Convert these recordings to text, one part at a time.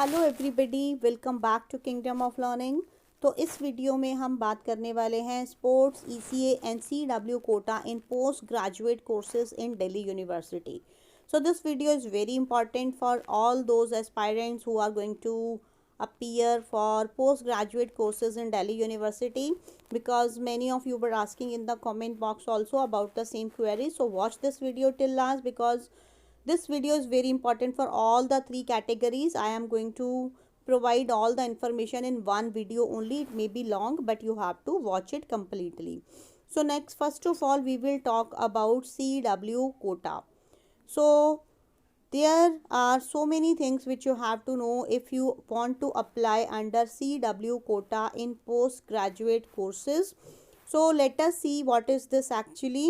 Hello everybody, welcome back to kingdom of learning. तो इस video में हम बात करने वाले हैं sports ECA and CW quota in post graduate courses in Delhi university. So this video is very important for all those aspirants who are going to appear for postgraduate courses in Delhi University, because many of you were asking in the comment box also about the same query. So watch this video till last, because this video is very important for all the three categories. I am going to provide all the information in one video only. It may be long, but you have to watch it completely. So next, first of all, we will talk about CW quota. So there are so many things which you have to know if you want to apply under CW quota in postgraduate courses. So let us see what is this actually.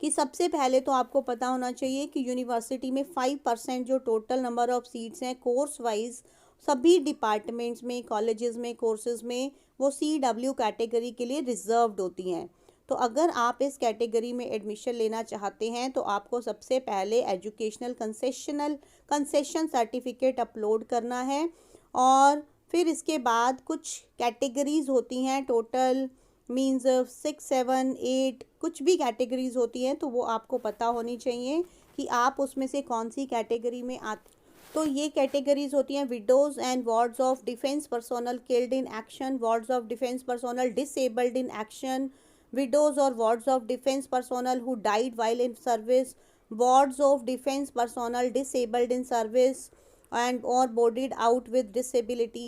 कि सबसे पहले तो आपको पता होना चाहिए कि university में 5% जो टोटल नंबर ऑफ़ सीट्स हैं कोर्स वाइज सभी डिपार्टमेंट्स में, कॉलेजेस में, कोर्सेज में, वो CW कैटेगरी के लिए रिजर्व्ड होती हैं। तो अगर आप इस कैटेगरी में एडमिशन लेना चाहते हैं तो आपको सबसे पहले एजुकेशनल कंसेशन सर्टिफिकेट अपलोड करना है, और फिर इसके बाद कुछ कैटेगरीज होती हैं, टोटल मीन्स 6, 7, 8 कुछ भी कैटेगरीज होती हैं, तो वो आपको पता होनी चाहिए कि आप उसमें से कौन सी कैटेगरी में आते। तो ये कैटेगरीज होती हैं widows and wards of defence personnel killed in action, wards of defence personnel disabled in action, widows or wards of defense personnel who died while in service, wards of defense personnel disabled in service and or boarded out with disability.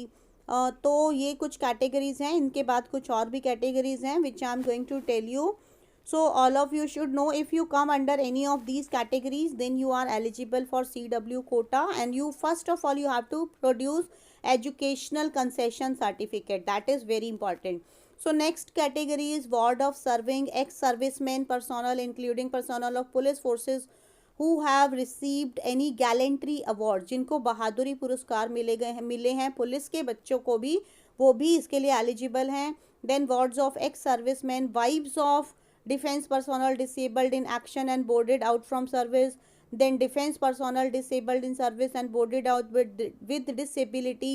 तो ये कुछ categories हैं। इनके बाद कुछ और भी categories हैं which I am going to tell you. So all of you should know, if you come under any of these categories, then you are eligible for CW quota, and you first of all you have to produce educational concession certificate. That is very important. So next category is ward of serving ex-servicemen personnel, including personnel of police forces who have received any gallantry award, जिनको बहादुरी पुरस्कार मिले हैं police के बच्चों को भी, वो भी इसके लिए एलिजिबल हैं. Then wards of ex-servicemen, wives of defense personnel disabled in action and boarded out from service, then defense personnel disabled in service and boarded out with disability,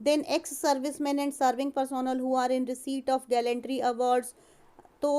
then ex-servicemen and serving personnel who are in receipt of gallantry awards. तो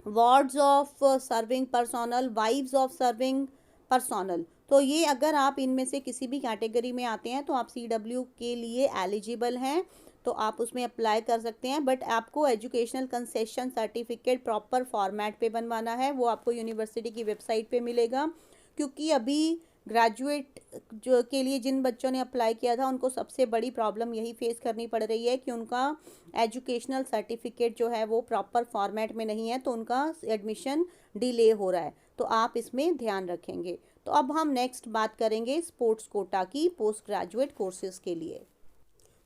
wards of serving personnel, wives of serving personnel, तो ये अगर आप इनमें से किसी भी category में आते हैं तो आप CW के लिए एलिजिबल हैं, तो आप उसमें अप्लाई कर सकते हैं. बट आपको educational concession certificate proper format पे बनवाना है, वो आपको यूनिवर्सिटी की वेबसाइट पे मिलेगा. क्योंकि अभी ग्रेजुएट जो के लिए जिन बच्चों ने अप्लाई किया था उनको सबसे बड़ी प्रॉब्लम यही फेस करनी पड़ रही है कि उनका एजुकेशनल सर्टिफिकेट जो है वो प्रॉपर फॉर्मेट में नहीं है, तो उनका एडमिशन डिले हो रहा है. तो आप इसमें ध्यान रखेंगे. तो अब हम नेक्स्ट बात करेंगे स्पोर्ट्स कोटा की पोस्ट ग्रेजुएट कोर्सेज़ के लिए.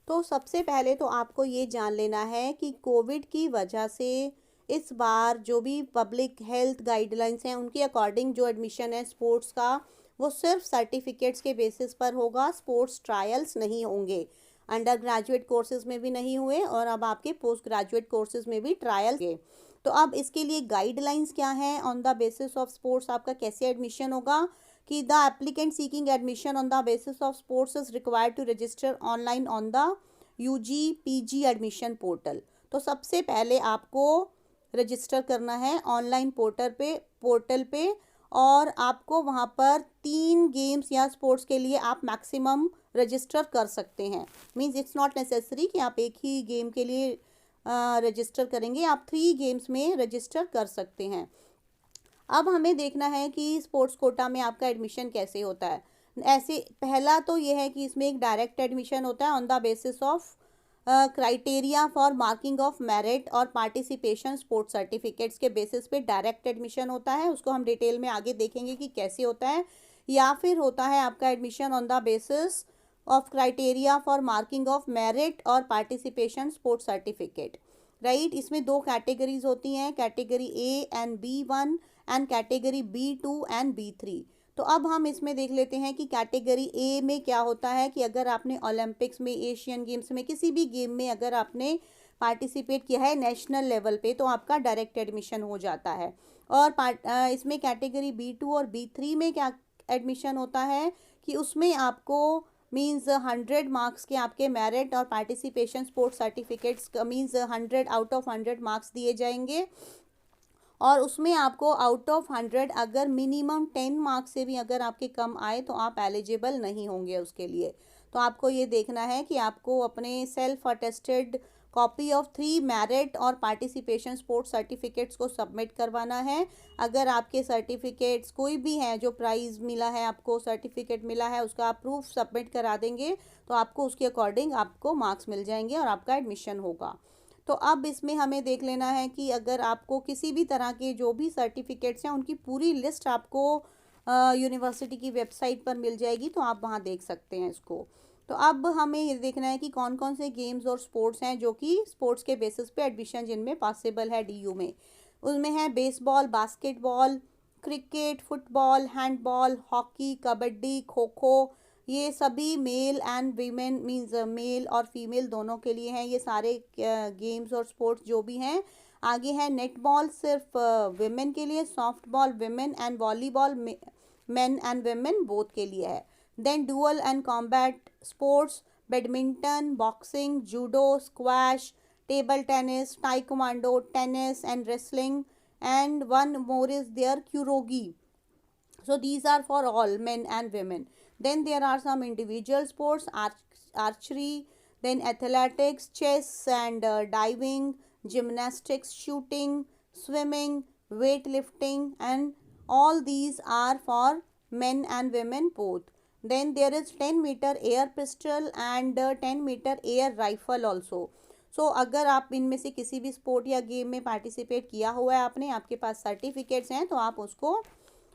तो सबसे पहले तो आपको ये जान लेना है कि कोविड की वजह से इस बार जो भी पब्लिक हेल्थ गाइडलाइंस हैं उनके अकॉर्डिंग जो एडमिशन है स्पोर्ट्स का वो सिर्फ सर्टिफिकेट्स के बेसिस पर होगा. स्पोर्ट्स ट्रायल्स नहीं होंगे. अंडर ग्रेजुएट कोर्सेज में भी नहीं हुए और अब आपके पोस्ट ग्रेजुएट कोर्सेज में भी ट्रायल है. तो अब इसके लिए गाइडलाइंस क्या हैं, on the basis of sports आपका कैसे एडमिशन होगा, कि the applicant seeking admission on the basis of sports is required to register online on the UG/PG admission portal. तो सबसे पहले आपको रजिस्टर करना है ऑनलाइन पोर्टल पे, और आपको वहाँ पर 3 गेम्स या स्पोर्ट्स के लिए आप मैक्सिमम रजिस्टर कर सकते हैं. मींस इट्स नॉट नेसेसरी कि आप एक ही गेम के लिए रजिस्टर करेंगे, आप 3 गेम्स में रजिस्टर कर सकते हैं. अब हमें देखना है कि स्पोर्ट्स कोटा में आपका एडमिशन कैसे होता है. ऐसे पहला तो ये है कि इसमें एक डायरेक्ट एडमिशन होता है on the basis of criteria for marking of merit और पार्टिसिपेशन स्पोर्ट्स सर्टिफिकेट्स के बेसिस पे डायरेक्ट एडमिशन होता है. उसको हम डिटेल में आगे देखेंगे कि कैसे होता है. या फिर होता है आपका admission on the basis of criteria for marking of merit और पार्टिसिपेशन स्पोर्ट्स सर्टिफिकेट. राइट, इसमें 2 कैटेगरीज होती हैं, category A and B1 and category B2 and B3. तो अब हम इसमें देख लेते हैं कि कैटेगरी A में क्या होता है, कि अगर आपने ओलंपिक्स में, एशियन गेम्स में, किसी भी गेम में अगर आपने पार्टिसिपेट किया है नेशनल लेवल पे, तो आपका डायरेक्ट एडमिशन हो जाता है. और इसमें कैटेगरी B2 और B3 में क्या एडमिशन होता है कि उसमें आपको मीन्स 100 मार्क्स के आपके मेरिट और participation sports certificates means 100 out of 100 marks दिए जाएंगे। और उसमें आपको आउट ऑफ 100 अगर मिनिमम 10 मार्क्स से भी अगर आपके कम आए तो आप एलिजिबल नहीं होंगे उसके लिए। तो आपको ये देखना है कि आपको अपने self attested copy of 3 merit और पार्टिसिपेशन स्पोर्ट्स सर्टिफिकेट्स को सबमिट करवाना है। अगर आपके सर्टिफिकेट्स कोई भी हैं जो प्राइज़ मिला है आपको, सर्टिफिकेट मिला है, उसका आप प्रूफ सबमिट करा देंगे तो आपको उसके अकॉर्डिंग आपको मार्क्स मिल जाएंगे और आपका एडमिशन होगा। तो अब इसमें हमें देख लेना है कि अगर आपको किसी भी तरह के जो भी सर्टिफिकेट्स हैं उनकी पूरी लिस्ट आपको यूनिवर्सिटी की वेबसाइट पर मिल जाएगी, तो आप वहाँ देख सकते हैं इसको। तो अब हमें ये देखना है कि कौन कौन से गेम्स और स्पोर्ट्स हैं जो कि स्पोर्ट्स के बेसिस पे एडमिशन जिनमें पॉसिबल है डीयू में। उनमें है baseball, basketball, cricket, football, handball, hockey, kabaddi, kho kho. ये सभी male and women means male और फीमेल दोनों के लिए हैं ये सारे गेम्स और स्पोर्ट्स जो भी हैं। आगे है नेटबॉल सिर्फ विमेन के लिए, softball women and volleyball men and women both के लिए है। Then dual and combat sports, badminton, boxing, judo, squash, table tennis, taekwondo, tennis and wrestling, and one more is there kurogi. So these are for all men and women. Then there are some individual sports, archery, then athletics, chess and diving, gymnastics, shooting, swimming, weightlifting, and all these are for men and women both. Then there is 10-meter air pistol and 10-meter air rifle also. सो अगर आप इनमें से किसी भी sport या game में participate किया हुआ है आपने, आपके पास सर्टिफिकेट्स हैं, तो आप उसको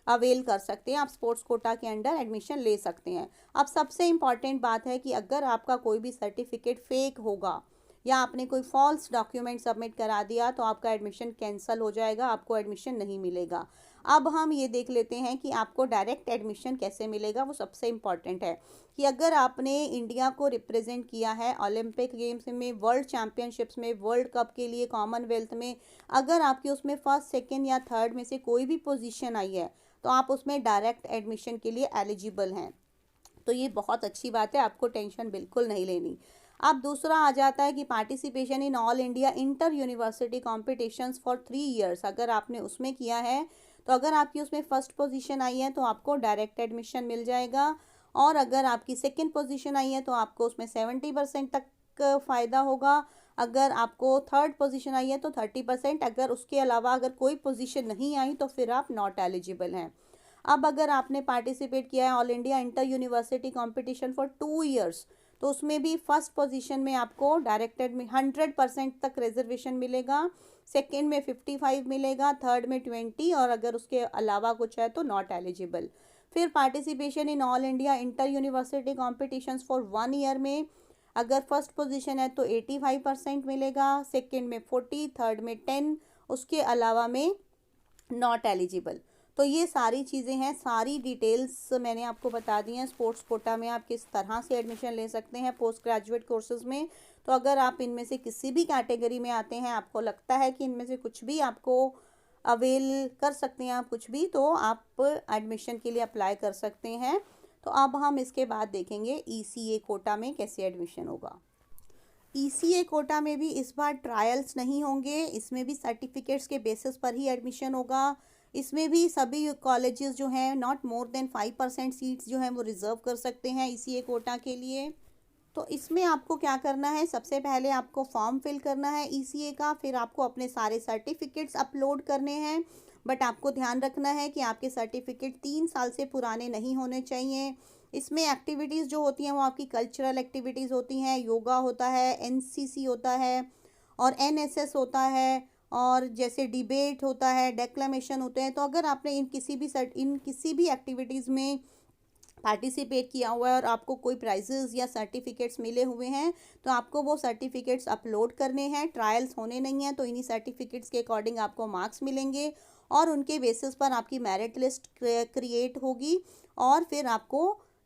अवेल कर सकते हैं, आप स्पोर्ट्स कोटा के अंडर एडमिशन ले सकते हैं। अब सबसे इम्पॉर्टेंट बात है कि अगर आपका कोई भी सर्टिफिकेट फेक होगा या आपने कोई फॉल्स डॉक्यूमेंट सबमिट करा दिया तो आपका एडमिशन कैंसिल हो जाएगा, आपको एडमिशन नहीं मिलेगा। अब हम ये देख लेते हैं कि आपको डायरेक्ट एडमिशन कैसे मिलेगा। वो सबसे इम्पॉर्टेंट है कि अगर आपने इंडिया को रिप्रेजेंट किया है ओलंपिक गेम्स में, वर्ल्ड चैम्पियनशिप्स में, वर्ल्ड कप के लिए, कॉमनवेल्थ में, अगर आपकी उसमें फर्स्ट, सेकेंड या थर्ड में से कोई भी पोजीशन आई है तो आप उसमें डायरेक्ट एडमिशन के लिए एलिजिबल हैं। तो ये बहुत अच्छी बात है, आपको टेंशन बिल्कुल नहीं लेनी। अब दूसरा आ जाता है कि participation in all India inter university competitions for 3 years. अगर आपने उसमें किया है तो अगर आपकी उसमें फर्स्ट पोजीशन आई है तो आपको डायरेक्ट एडमिशन मिल जाएगा, और अगर आपकी सेकंड पोजीशन आई है तो आपको उसमें 70% तक फ़ायदा होगा। अगर आपको थर्ड पोजीशन आई है तो 30%, अगर उसके अलावा अगर कोई पोजीशन नहीं आई तो फिर आप नॉट एलिजिबल हैं। अब अगर आपने पार्टिसिपेट किया है all India inter university competition for 2 years तो उसमें भी फर्स्ट पोजीशन में आपको डायरेक्टेड में 100% तक रिजर्वेशन मिलेगा, सेकेंड में 55 मिलेगा, थर्ड में 20, और अगर उसके अलावा कुछ है तो नॉट एलिजिबल। फिर participation in all India inter university competitions for 1 year में अगर फर्स्ट पोजीशन है तो 85% मिलेगा, सेकेंड में 40, थर्ड में 10, उसके अलावा में नॉट एलिजिबल। तो ये सारी चीज़ें हैं, सारी डिटेल्स मैंने आपको बता दी हैं। स्पोर्ट्स कोटा में आप किस तरह से एडमिशन ले सकते हैं पोस्ट ग्रेजुएट कोर्सेज़ में। तो अगर आप इनमें से किसी भी कैटेगरी में आते हैं, आपको लगता है कि इनमें से कुछ भी आपको अवेल कर सकते हैं आप कुछ भी, तो आप एडमिशन के लिए अप्लाई कर सकते हैं। तो अब हम इसके बाद देखेंगे ईसीए कोटा में कैसे एडमिशन होगा। ईसीए कोटा में भी इस बार ट्रायल्स नहीं होंगे, इसमें भी सर्टिफिकेट्स के बेसिस पर ही एडमिशन होगा। इसमें भी सभी कॉलेजेस जो हैं नॉट मोर देन 5% सीट्स जो हैं वो रिज़र्व कर सकते हैं ईसीए कोटा के लिए। तो इसमें आपको क्या करना है, सबसे पहले आपको फॉर्म फिल करना है ईसीए का, फिर आपको अपने सारे सर्टिफिकेट्स अपलोड करने हैं। बट आपको ध्यान रखना है कि आपके सर्टिफिकेट 3 साल से पुराने नहीं होने चाहिए। इसमें एक्टिविटीज़ जो होती हैं वो आपकी कल्चरल एक्टिविटीज़ होती हैं, योगा होता है, एनसीसी होता है और एनएसएस होता है, और जैसे डिबेट होता है, डेक्लेमेशन होते हैं। तो अगर आपने इन किसी भी एक्टिविटीज़ में पार्टिसिपेट किया हुआ है और आपको कोई प्राइजेज़ या सर्टिफिकेट्स मिले हुए हैं तो आपको वो सर्टिफिकेट्स अपलोड करने हैं। ट्रायल्स होने नहीं हैं तो इन्हीं सर्टिफिकेट्स के अकॉर्डिंग आपको मार्क्स मिलेंगे और उनके बेसिस पर आपकी मेरिट लिस्ट क्रिएट होगी और फिर आपको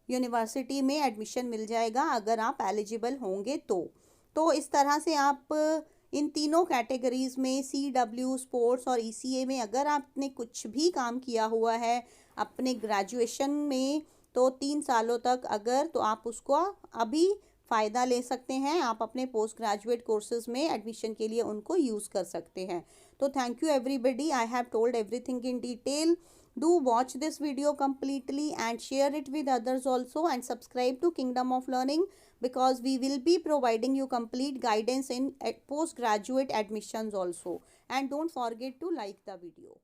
यूनिवर्सिटी में एडमिशन मिल जाएगा अगर आप एलिजिबल होंगे तो इस तरह से आप इन तीनों कैटेगरीज़ में CW, स्पोर्ट्स और ECA में अगर आपने कुछ भी काम किया हुआ है अपने ग्रेजुएशन में तो 3 सालों तक अगर तो आप उसको अभी फ़ायदा ले सकते हैं, आप अपने पोस्ट ग्रेजुएट कोर्सेज में एडमिशन के लिए उनको यूज़ कर सकते हैं। तो thank you everybody, I have told everything in detail. Do watch this video completely and share it with others also, and subscribe to Kingdom of Learning, because we will be providing you complete guidance in postgraduate admissions also. And don't forget to like the video.